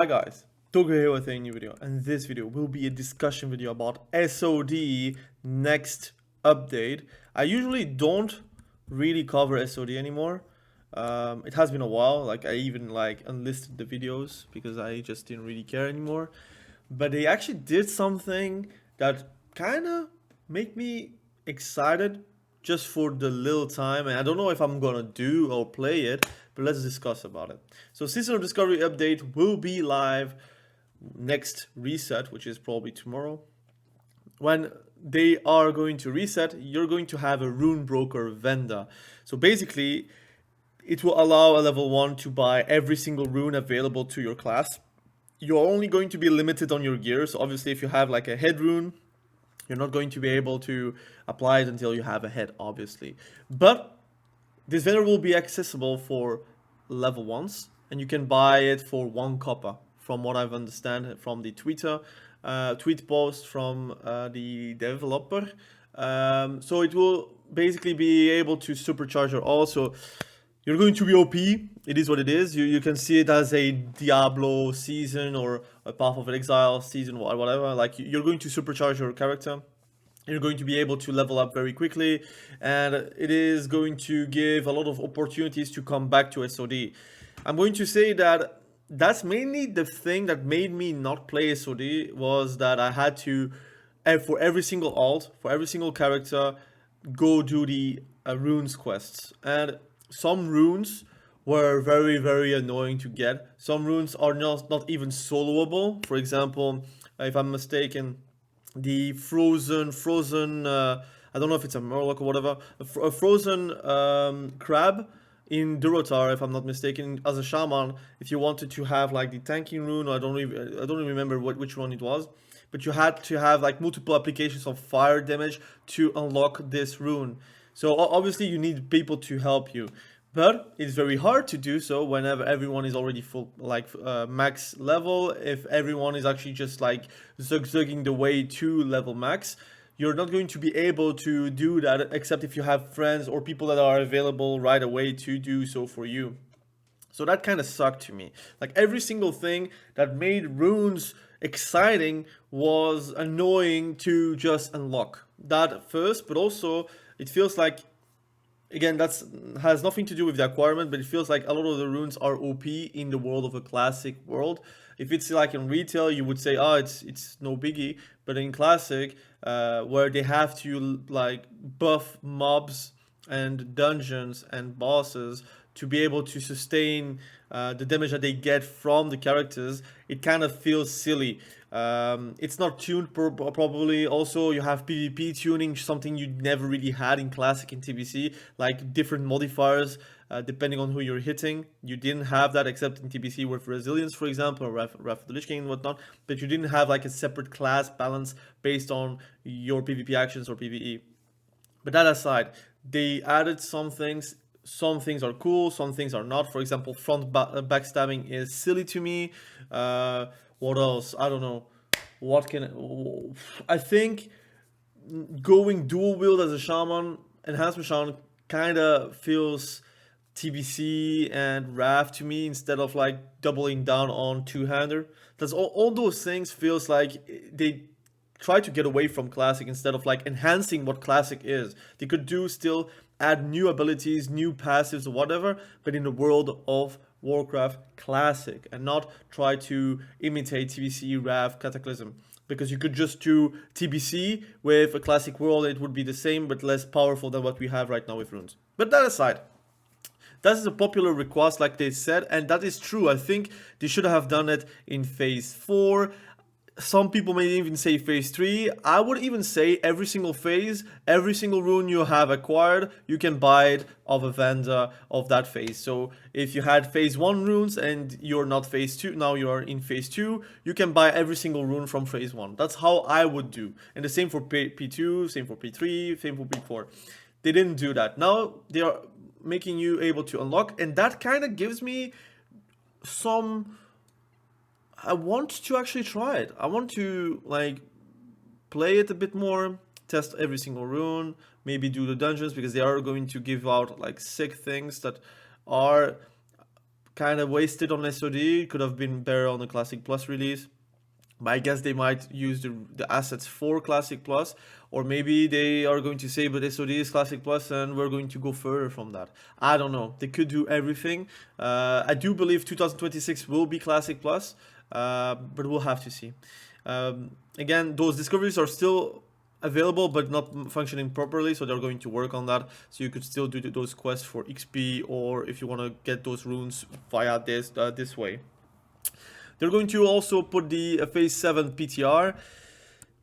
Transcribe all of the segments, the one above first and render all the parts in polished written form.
Hi guys, Togo here with a new video, and this video will be a discussion video about SOD next update. I usually don't really cover SOD anymore. It has been a while, like I even unlisted the videos because I just didn't really care anymore. But they actually did something that kind of made me excited just for the little time, and I don't know if I'm gonna do or play it, but let's discuss about it. So Season of Discovery update will be live next reset, which is probably tomorrow. When they are going to reset, you're going to have a rune broker vendor. So basically, it will allow a level 1 to buy every single rune available to your class. You're only going to be limited on your gear, so obviously if you have like a head rune, you're not going to be able to apply it until you have a head, obviously. But this vendor will be accessible for level 1s, and you can buy it for 1 copper, from what I've understand from the tweet post from the developer. So it will basically be able to supercharge your also. You're going to be OP. It is what it is. You can see it as a Diablo season or a Path of Exile season, whatever. Like you're going to supercharge your character. You're going to be able to level up very quickly, and it is going to give a lot of opportunities to come back to SOD. I'm going to say that that's mainly the thing that made me not play SOD, was that I had to, for every single alt, for every single character, go do the runes quests. And some runes were very, very annoying to get. Some runes are not even soloable. For example, if I'm mistaken, the frozen I don't know if it's a murloc or whatever, a frozen crab in Durotar, if I'm not mistaken, as a shaman. If you wanted to have like the tanking rune, I don't even remember which one it was, but you had to have like multiple applications of fire damage to unlock this rune. So obviously you need people to help you, but it's very hard to do so whenever everyone is already full, like max level. If everyone is actually just like zigzagging the way to level max, you're not going to be able to do that except if you have friends or people that are available right away to do so for you. So that kind of sucked to me. Like every single thing that made runes exciting was annoying to just unlock. That first, but also it feels like, again, that's has nothing to do with the acquirement, but it feels like a lot of the runes are OP in the world of a classic world. If it's like in retail, you would say, oh, it's no biggie. But in classic, where they have to like buff mobs and dungeons and bosses to be able to sustain the damage that they get from the characters, it kind of feels silly. It's not tuned probably. Also, you have PvP tuning, something you never really had in Classic and TBC, like different modifiers depending on who you're hitting. You didn't have that except in TBC with Resilience, for example, or Wrath of the Lich King and whatnot, but you didn't have like a separate class balance based on your PvP actions or PvE. But that aside, they added some things. Some things are cool, some things are not. For example, backstabbing is silly to me. What else? I don't know. What can I think? Going dual wield as a shaman, enhancement shaman, kind of feels TBC and Wrath to me, instead of like doubling down on two-hander. That's all those things feels like they try to get away from classic instead of like enhancing what classic is. They could do still add new abilities, new passives, or whatever, but in the world of Warcraft classic, and not try to imitate TBC, Wrath, Cataclysm. Because you could just do TBC with a classic world, it would be the same but less powerful than what we have right now with runes. But that aside, that is a popular request, like they said, and that is true. I think they should have done it in phase 4. Some people may even say phase 3. I would even say every single phase, every single rune you have acquired, you can buy it of a vendor of that phase. So if you had phase 1 runes and you're not phase 2, now you're in phase 2, you can buy every single rune from phase 1. That's how I would do. And the same for P2, same for P3, same for P4. They didn't do that. Now they are making you able to unlock, and that kind of gives me some. I want to actually try it. I want to like play it a bit more, test every single rune, maybe do the dungeons, because they are going to give out like sick things that are kind of wasted on SOD. It could have been better on the Classic Plus release. But I guess they might use the assets for Classic Plus, or maybe they are going to say, but SOD is Classic Plus and we're going to go further from that. I don't know. They could do everything. I do believe 2026 will be Classic Plus, but we'll have to see. Again, those discoveries are still available but not functioning properly, so they're going to work on that. So you could still do those quests for XP, or if you want to get those runes via this way. They're going to also put the Phase 7 PTR,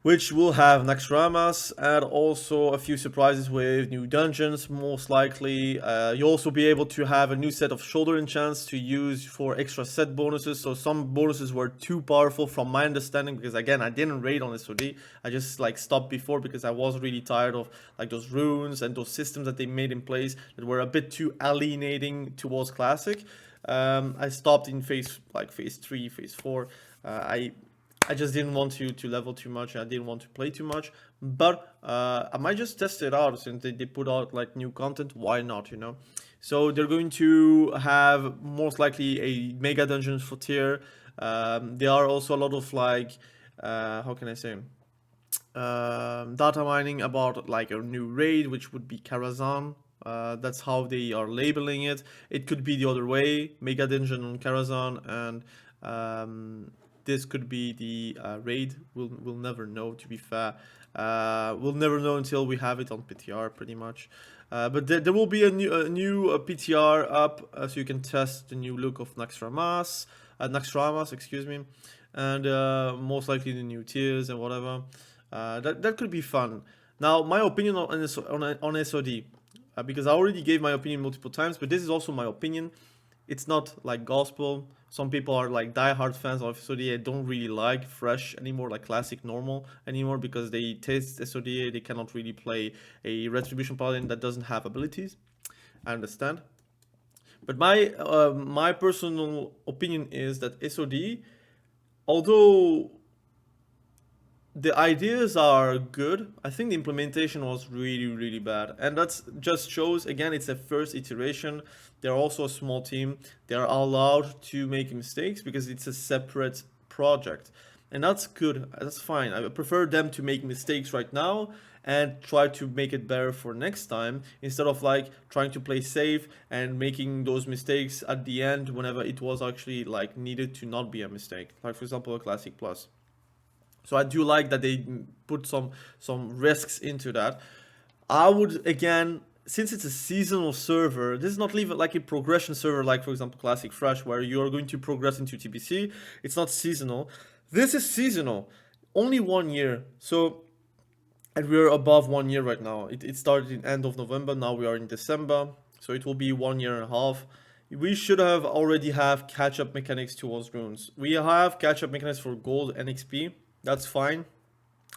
which will have Naxxramas and also a few surprises with new dungeons, most likely. You'll also be able to have a new set of shoulder enchants to use for extra set bonuses. So some bonuses were too powerful from my understanding, because again, I didn't raid on SOD. I just like stopped before because I was really tired of like those runes and those systems that they made in place that were a bit too alienating towards Classic. I stopped in phase 3, phase 4. I just didn't want to level too much. I didn't want to play too much, but I might just test it out since they put out like new content. Why not, you know? So they're going to have most likely a mega dungeon for tier. There are also a lot of like, how can I say? Data mining about like a new raid, which would be Karazhan. That's how they are labeling it. It could be the other way, mega dungeon on Karazhan, and this could be the raid. We'll never know, to be fair. We'll never know until we have it on PTR, pretty much. But there will be a new PTR up, so you can test the new look of Naxxramas, excuse me, and most likely the new tiers and whatever. That could be fun. Now, my opinion on SOD. Because I already gave my opinion multiple times, but this is also my opinion. It's not like gospel. Some people are like diehard fans of SOD. They don't really like fresh anymore, like classic normal anymore, because they taste SOD. They cannot really play a retribution paladin that doesn't have abilities. I understand. But my personal opinion is that SOD, although the ideas are good, I think the implementation was really bad, and that's just shows again it's a first iteration. They're also a small team. They're allowed to make mistakes because it's a separate project, and that's good. That's fine. I prefer them to make mistakes right now and try to make it better for next time, instead of like trying to play safe and making those mistakes at the end whenever it was actually like needed to not be a mistake, like for example a Classic Plus. So I do like that they put some risks into that. I would, again, since it's a seasonal server, this is not even like a progression server like, for example, Classic Fresh, where you're going to progress into TBC. It's not seasonal. This is seasonal. Only 1 year. So, and we're above 1 year right now. It started in end of November. Now we are in December. So it will be 1 year and a half. We should have already have catch-up mechanics towards runes. We have catch-up mechanics for gold and XP. That's fine.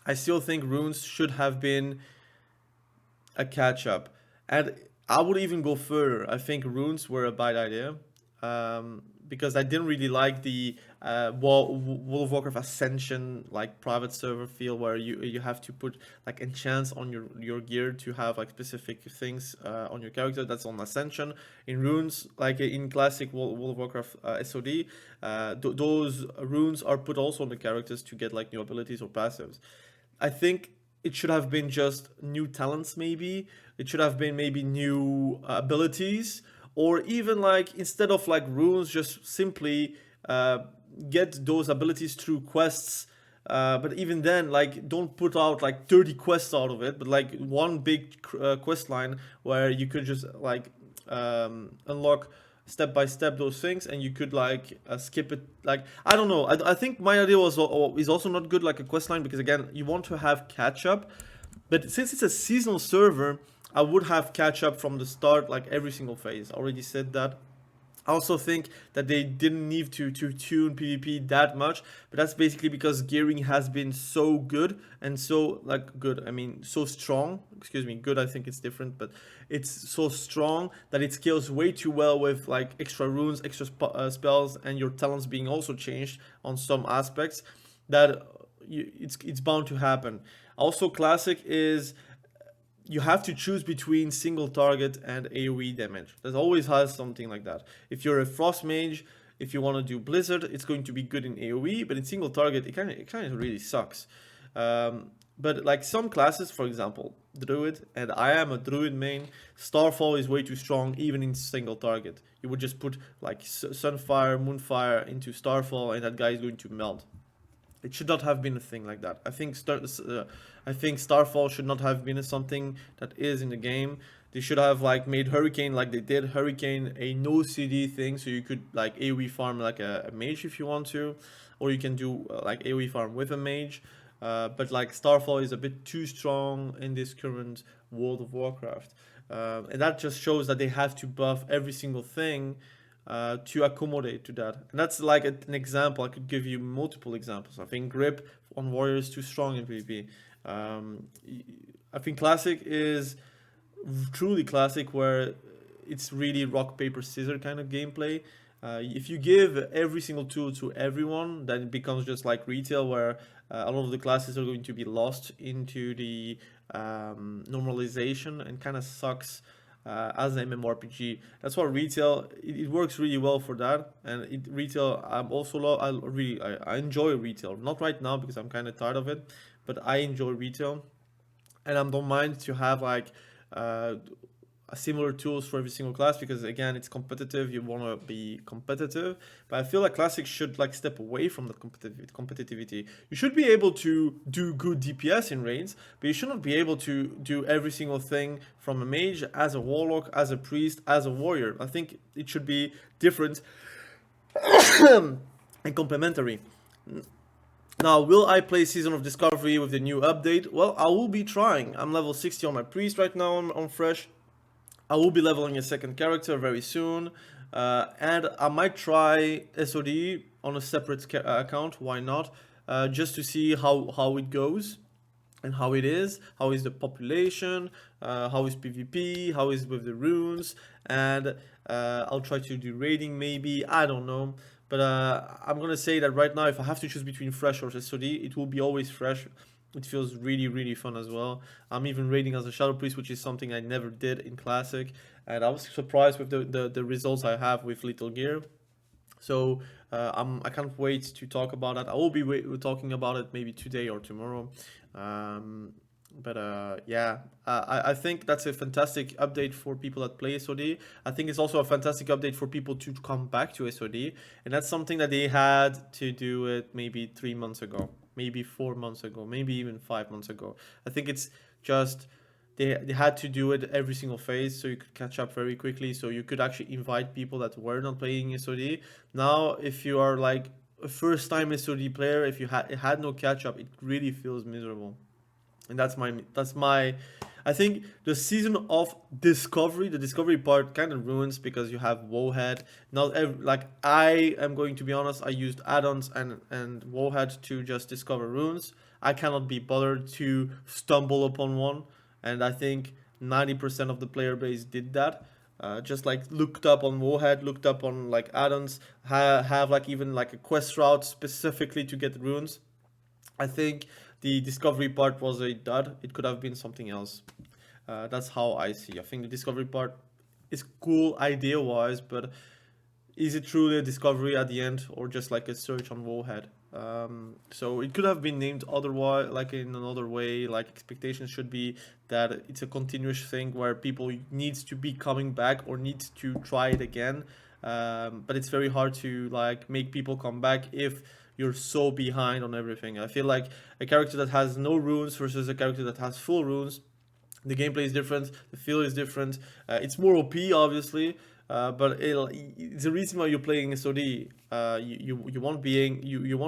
I still think runes should have been a catch-up, and I would even go further. I think runes were a bad idea, because I didn't really like the World of Warcraft Ascension like private server feel, where you have to put like enchants on your gear to have like specific things on your character. That's on Ascension. In runes, like in classic World of Warcraft SOD, those runes are put also on the characters to get like new abilities or passives. I think it should have been just new talents, maybe. It should have been maybe new abilities, or even like instead of like runes, just simply get those abilities through quests. But even then, like, don't put out like 30 quests out of it, but like one big quest line where you could just like unlock step by step those things, and you could like skip it. Like, I don't know. I think my idea is also not good, like a quest line, because again, you want to have catch up. But since it's a seasonal server, I would have catch up from the start, like every single phase. I already said that. I also think that they didn't need to tune PvP that much, but that's basically because gearing has been so good and so good. I mean, so strong. Excuse me, good. I think it's different, but it's so strong that it scales way too well with like extra runes, extra spells, and your talents being also changed on some aspects. That it's bound to happen. Also, classic is you have to choose between single target and AoE damage. There's always has something like that. If you're a frost mage, if you want to do blizzard, it's going to be good in AoE, but in single target, it kind of really sucks. But like some classes, for example, druid, and I am a druid main, starfall is way too strong even in single target. You would just put like sunfire, moonfire into starfall, and that guy is going to melt. It should not have been a thing like that. I think Starfall should not have been something that is in the game. They should have like made Hurricane like they did Hurricane a no CD thing, so you could like AoE farm like a mage if you want to, or you can do like AoE farm with a mage. But like Starfall is a bit too strong in this current World of Warcraft, and that just shows that they have to buff every single thing to accommodate to that. And that's like an example. I could give you multiple examples. I think grip on warrior is too strong in PvP. I think classic is truly classic where it's really rock paper scissors kind of gameplay. If you give every single tool to everyone, then it becomes just like retail, where a lot of the classes are going to be lost into the normalization, and kind of sucks as an MMORPG. That's why retail it works really well for that. And retail, I'm also I enjoy retail. Not right now because I'm kind of tired of it, but I enjoy retail, and I don't mind to have like similar tools for every single class, because again it's competitive, you want to be competitive. But I feel like classic should like step away from that competitivity. You should be able to do good DPS in raids, but you should not be able to do every single thing from a mage, as a warlock, as a priest, as a warrior. I think it should be different and complementary. Now, will I play Season of Discovery with the new update? Well, I will be trying. I'm level 60 on my priest right now on fresh. I will be leveling a second character very soon, and I might try SOD on a separate account. Why not? Just to see how it goes and how it is. How is the population? How is PvP? How is with the runes? And I'll try to do raiding maybe. I don't know. But I'm gonna say that right now, if I have to choose between fresh or SOD, it will be always fresh. It feels really fun as well. I'm even raiding as a shadow priest, which is something I never did in classic, and I was surprised with the results I have with little gear. So I can't wait to talk about that. I will be talking about it maybe today or tomorrow. Yeah, I think that's a fantastic update for people that play SOD. I think it's also a fantastic update for people to come back to SOD, and that's something that they had to do it maybe 3 months ago, maybe 4 months ago, maybe even 5 months ago. I think it's just they had to do it every single phase, so you could catch up very quickly, so you could actually invite people that were not playing SOD. Now, if you are like a first time SOD player, if you had no catch up, it really feels miserable. And that's my I think the Season of Discovery, the discovery part kind of ruins, because you have Wowhead. Not like, I am going to be honest, I used add-ons and Wowhead to just discover runes. I cannot be bothered to stumble upon one, and I think 90% of the player base did that. Just like looked up on Wowhead, looked up on like add-ons, have like even like a quest route specifically to get runes. I think the discovery part was a dud. It could have been something else. That's how I see. I think the discovery part is cool idea-wise, but is it truly a discovery at the end, or just like a search on Wowhead? So it could have been named otherwise, like in another way. Like expectations should be that it's a continuous thing where people needs to be coming back or needs to try it again. But it's very hard to like make people come back if you're so behind on everything. I feel like a character that has no runes versus a character that has full runes, the gameplay is different, the feel is different. It's more OP, obviously, but it's the reason why you're playing SOD. You want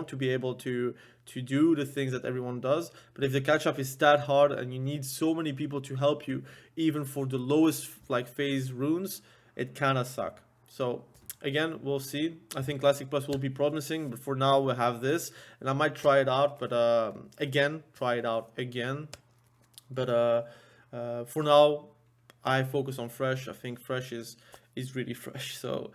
to be able to do the things that everyone does. But if the catch up is that hard and you need so many people to help you, even for the lowest like phase runes, it kind of suck. So again, we'll see. I think Classic Plus will be promising, but for now we have this, and I might try it out. But try it out again. But for now, I focus on Fresh. I think Fresh is is really fresh. So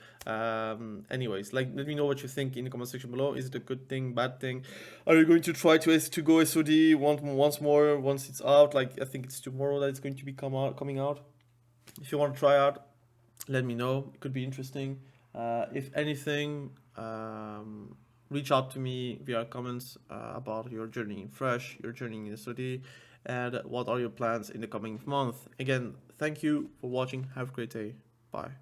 anyways, like, let me know what you think in the comment section below. Is it a good thing, bad thing? Are you going to try to go SOD once more once it's out? Like, I think it's tomorrow that it's going to be coming out. If you want to try out, let me know. It could be interesting. If anything, reach out to me via comments about your journey in Fresh, your journey in SOD, and what are your plans in the coming month. Again, thank you for watching. Have a great day. Bye.